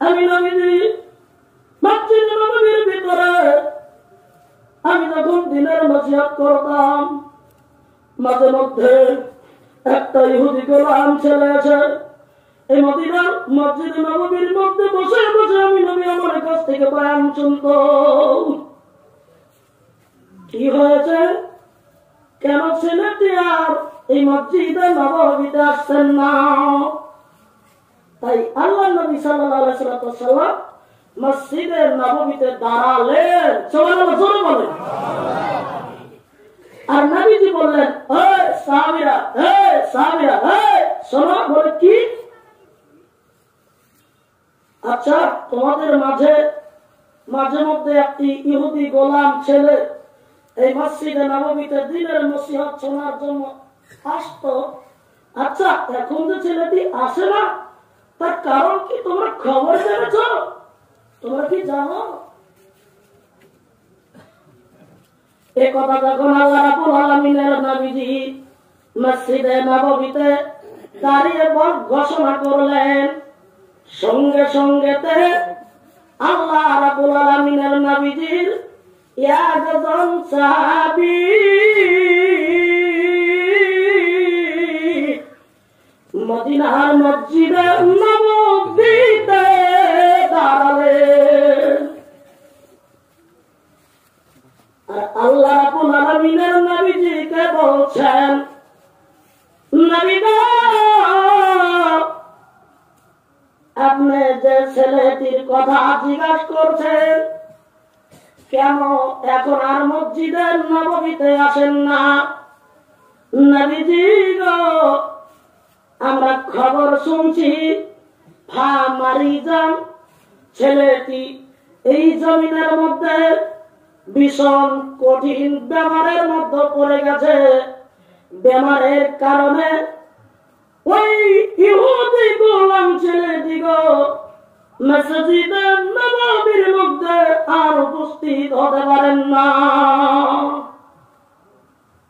আমি নবীজি মসজিদে নববীর ভিতরে আমি যখন দিনের নসিহত করতাম, মাঝে মধ্যে একটা ইহুদি গোলাম ছেলে আছে এই মদিনার মসজিদে নববীর মধ্যে বসে বসে আমি নবী আমার কাছ থেকে বয়ান শুনত। কি হয়েছে, কেন ছেলেটি আর এই মসজিদে নববীতে আসছেন না? তাই আল্লাহ নবী সাল্লাল্লাহু আলাইহি ওয়াসাল্লাম মসজিদে নববীতে দাঁড়ালেন। সুবহানাল্লাহ, জোরে বলেন। আর নবীজি বললেন, এই সাহাবীরা, এই সাহাবীরা, এই শোনো। বলে কি? আচ্ছা, তোমাদের মাঝে মাঝে মধ্যে একটি ইহুদি গোলাম ছেলে এই মসজিদে নববীতে দিনের নসিহত শোনার জন্য আসতো। আচ্ছা, এখন যে ছেলেটি আসে না, তার কারণ কি তোমরা খবর জেনেছ? তোমরা কি জানো? এ কথা যখন আল্লাহ রাব্বুল আলামিনের নবীজি মসজিদে নববীতে দাঁড়িয়ে ঘোষণা করলেন, সঙ্গে সঙ্গেতে আল্লাহ রাব্বুল আলামিনের নবীজির একজন সাহাবী মদিনার মসজিদে নববীতে দাঁড়ালেন। আর আল্লাহ রাব্বুল আলামিনের নবীজিকে বলছেন, নবী গো, আপনি যে ছেলেটির কথা জিজ্ঞাসা করছেন, কেন এখন আর মসজিদে নববীতে আসেন না? নবীজি গো, আমরা খবর শুনছি ছেলেটি এই জমিনের মধ্যে ভীষণ কঠিন বেমারের মধ্যে পড়ে গেছে। বেমারের কারণে ওই ইহুদি গোলাম ছেলেটি গো মসজিদে নববীর মধ্যে আর উপস্থিত হতে পারেন না।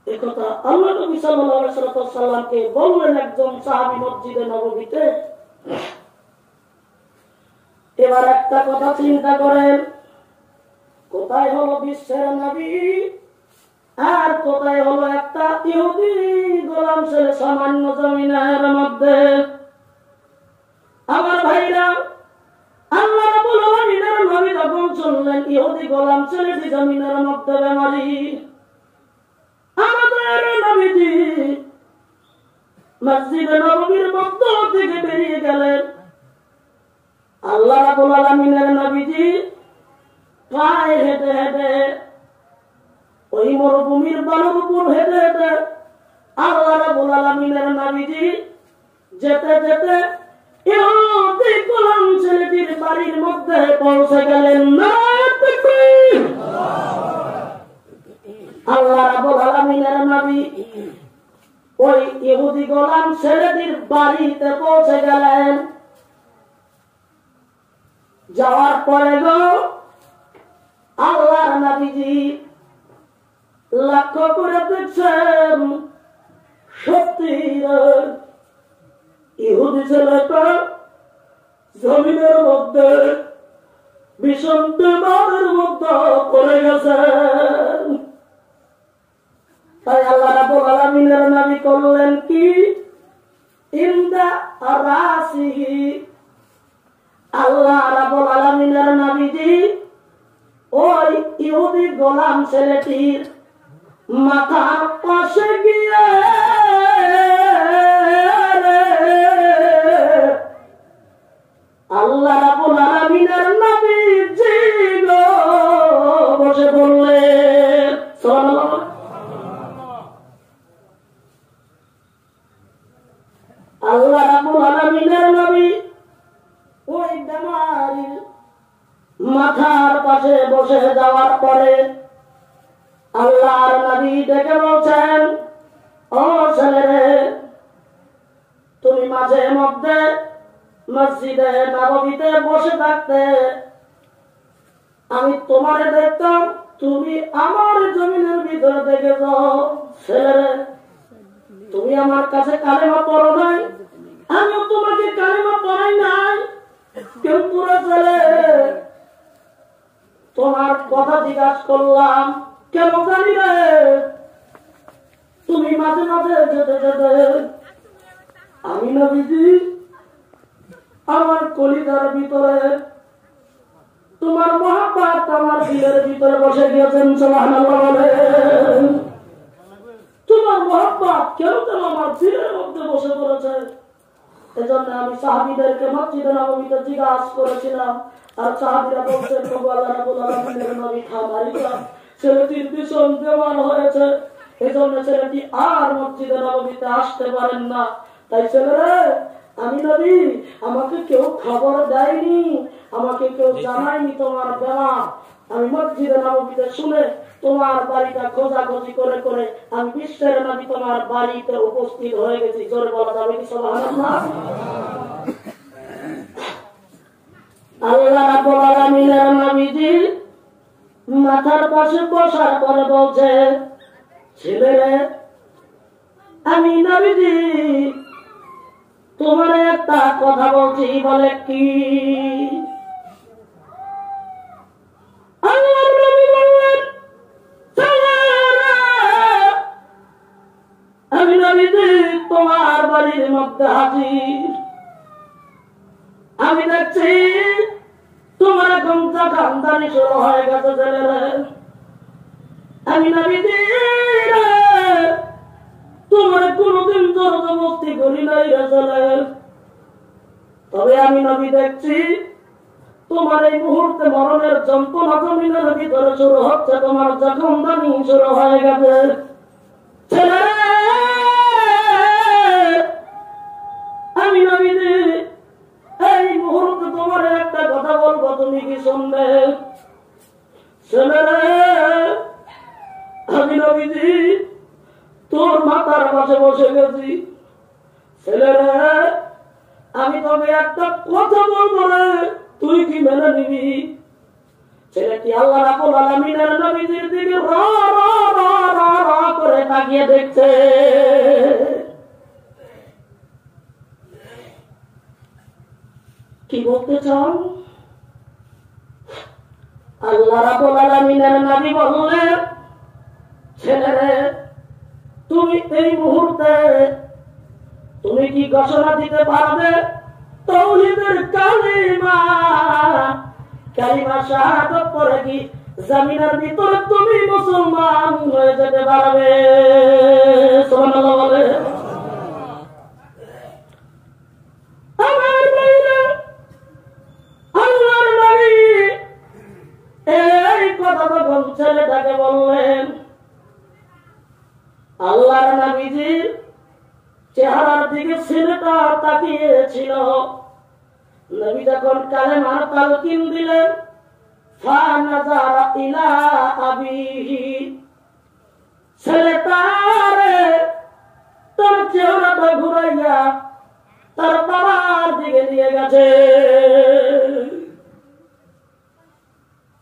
একথা আল্লাহ নবী সাল্লাল্লাহু আলাইহি ওয়াসাল্লামকে বললেন একজন সাহাবী মসজিদে নববীতে। এবার একটা কথা চিন্তা করেন, কোথায় হলো বিশ্বের নবী আর কোথায় হলো একটা ইহুদি গোলাম ছেলে সামান্য জমিনের মধ্যে? আমার ভাইরা, আল্লাহ রাব্বুল আলামিনের নবী যখন শুনলেন ইহুদি গোলাম ছেলেটি জমিনের মধ্যে বেমারি, আমাদের নবীজি মসজিদে নববীর মধ্য থেকে বেরিয়ে গেলেন। আল্লাহ রাব্বুল আলামিনের নবীজি পায়ে হেঁটে হেঁটে ওই মরুভূমির বালুর উপর হেঁটে হেঁটে আল্লাহ রাব্বুল আলামিনের নবীজি যেতে যেতে ইহুদি গোলাম ছেলেটির বাড়ির মধ্যে পৌঁছে গেলেন। আল্লাহ রাব্বুল আলামিনের নবী ওই ইহুদি গোলাম ছেলেটির বাড়িতে পৌঁছে গেলেন। যাওয়ার পরে গো আল্লাহর নবীজি লক্ষ্য করে দেখছেন, সত্যি ইহুদি ছেলেটা জমিনের মধ্যে ভীষণ বেমারের মধ্যে পড়ে গেছে। তাই আল্লাহ রাব্বুল আলামিনের নবী করলেন কি, ইনদা রাসিহি, আল্লাহ রাব্বুল আলামিনের নবীজি ওই ইহুদি গোলাম ছেলেটির মাথার পাশে গিয়ে আল্লাহ রাব্বুল আলামিনের নবীজি বসে বললেন, সুবহানাল্লাহ। আল্লাহ রাব্বুল আলামিনের নবী ওই বেমারির মাথার পাশে বসে যাওয়ার পরে আল্লাহর নবী ডেকে বলছেন, ও ছেলেরে, তুমি মাঝে মধ্যে মসজিদে নববীতে বসে থাকতে আমি তোমারে দেখতাম, তুমি আমার জমিনের ভিতরে দেখেছ। ছেলেরে, তুমি আমার কাছে কালেমা পড়ো নাই, আমিও তোমাকে কালেমা পড়াই নাই, কিন্তু পুরো ছেলে তোমার কথা জিজ্ঞাসা করলাম কেন জানি রে তুমি মাঝে মাঝে যেতে যেতে আমি নবীজি আমার কলিজার ভিতরে তোমার মহাব্বত আমার দিলের ভিতরে বসে গিয়েছেন। সুবহানাল্লাহ বলেন। তোমার মহাব্বত কেন যেন আমার দিলের মধ্যে বসে পড়েছে। এজন্য আমি সাহাবীদেরকে মসজিদে নববীতে জিজ্ঞাসা করেছিলাম, আর সাহাবীরা বলছেন প্রভু আল্লাহ রাব্বুল আলামিনের নবী খামারিকা ছেলেটির ভীষণ বেমার হয়েছে, এজন্য ছেলেটি আর মসজিদে নববীতে আসতে পারেন না। তাই ছেলে আমি নবী আমাকে কেউ খবর দেয়নি, আমাকে কেউ জানায়নি তোমার বেমার। আমি মসজিদে নববীতে শুনে তোমার বাড়িটা খোঁজাখুঁজি করে করে আমি বিশ্বের নবী তোমার বাড়িতে উপস্থিত হয়ে গেছি। জোরে বলা যাবে কি সুবহানাল্লাহ? আল্লাহ রাব্বুল আলামিনের নবীজি মাথার পাশে বসার পরে বলছে, ছেলে আমি নবীজি তোমার একটা কথা বলছি। বলে কি? আল্লাহর নবী বললেন, আমি নবীজি তোমার বাড়ির মধ্যে হাজির। আমি দেখছি তোমার এখন খানদানি শুরু হয়ে গেছে ছেলেরে। আমি নবীজি তোমার কোনদিন জবরদস্তি করি নাই রে ছেলে, তবে আমি নবী দেখছি তোমার এই মুহূর্তে মরণের যন্ত্রণা জমিনের ভিতরে শুরু হচ্ছে, তোমার জখমদানি শুরু হয়ে গেছে। ছেলে আমি নবীজি এই মুহূর্তে তোমার একটা কথা বলবো, তুমি কি শুনবে? ছেলে আমি নবীজি তোর মাথার পাশে বসে গেছি। ছেলে আমি তোকে একটা কথা বলবো রে, তুই কি মেনে নিবি? ছেলেটি আল্লাহ রাব্বুল আলামিনের নবীজির দিকে র র র র র করে তাকিয়ে দেখছে। কি বলতে চান? আল্লাহ রাব্বুল আলামিনের নবী বললেন, ছেলেরে তুমি এই মুহূর্তে তুমি কি ঘোষণা দিতে পারবে তাওহীদের কালিমা? কালিমা শাহাদাত পড়ে কি জমিনের ভিতরে তুমি মুসলমান হয়ে যেতে পারবে? সুবহানাল্লাহ বলে। আমার ভাইরা আল্লাহর নবী এই কথা যখন ছেলেটাকে বললেন, আল্লাহর নবীজির চেহারার দিকে ছেলেটা তাকিয়েছিল। নবী যখন কালেমার তালকিন দিলেন, ফানাযারা ইলা আবিহি, ছেলেটারে তার চেহারাটা ঘুরাইয়া তার বাবার দিকে নিয়ে গেছে।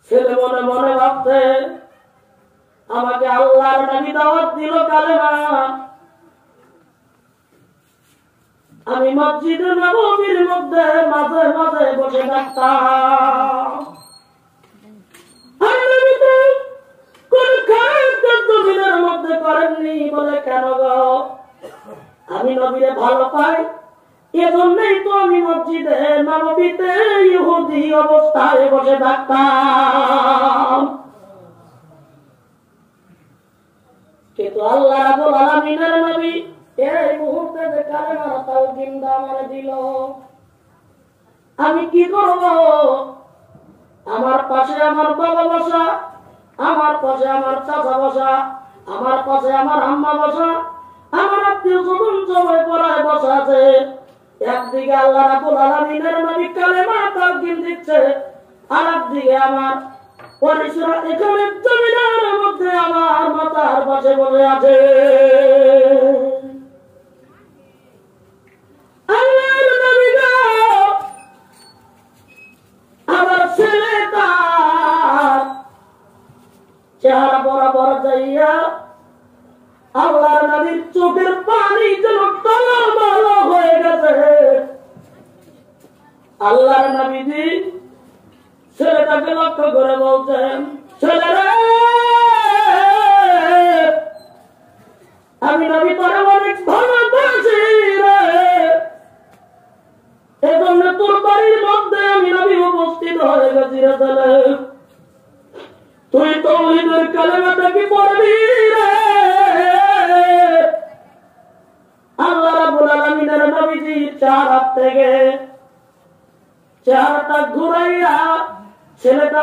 ছেলে মনে মনে ভাবতে, আমাকে আল্লাহর নবী দাওয়াত দিল কালেমা, আমি মসজিদে নববীর মধ্যে মাঝে মাঝে বসে থাকতাম। কোন কাজ জমিনের মধ্যে করেননি বলে কেন গো? আমি নবীরে ভালো পাই, এজন্যই তো আমি মসজিদে নববীতে ইহুদি অবস্থায় বসে থাকতাম। কিন্তু আল্লাহ রাব্বুল আলামিনের নবী এই মুহূর্তে যে কালেমার তালকিন আমারে দিল, আমি কি করব? আমার পাশে আমার বাবা বসা, আমার পাশে আমার চাচা বসা, আমার পাশে আমার আম্মা বসা, আমার আত্মীয় স্বজন সবাই পড়ায় বসা আছে। একদিকে আল্লাহ রাব্বুল আলামিনের নবী কালেমা তালকিন দিচ্ছে, আর একদিকে আমার পরিসরা এখানে জমিনের মধ্যে আমার মাথার পাশে বসে আছে। আল্লাহর নবী আমার ছেলেটা চেহারা বরাবর যাইয়া আল্লাহর নবীর চোখের পানি যেন টলমল হয়ে গেছে। আল্লাহর নবীজি ছেলেটাকে লক্ষ্য করে বলছেন, ছেলেরা আমি নবী তোরে অনেক ভালোবাসি রে, এজন্য তোর বাড়ির মধ্যে আমি নবী উপস্থিত হয়ে গেছি রে ছেলে, তুই তাওহীদের কালেমাটা কি পড়বি রে? আল্লাহ রাব্বুল আলামিনের নবীজির চেহারা থেকে চেহারাটা ঘুরাইয়া ছেলেটা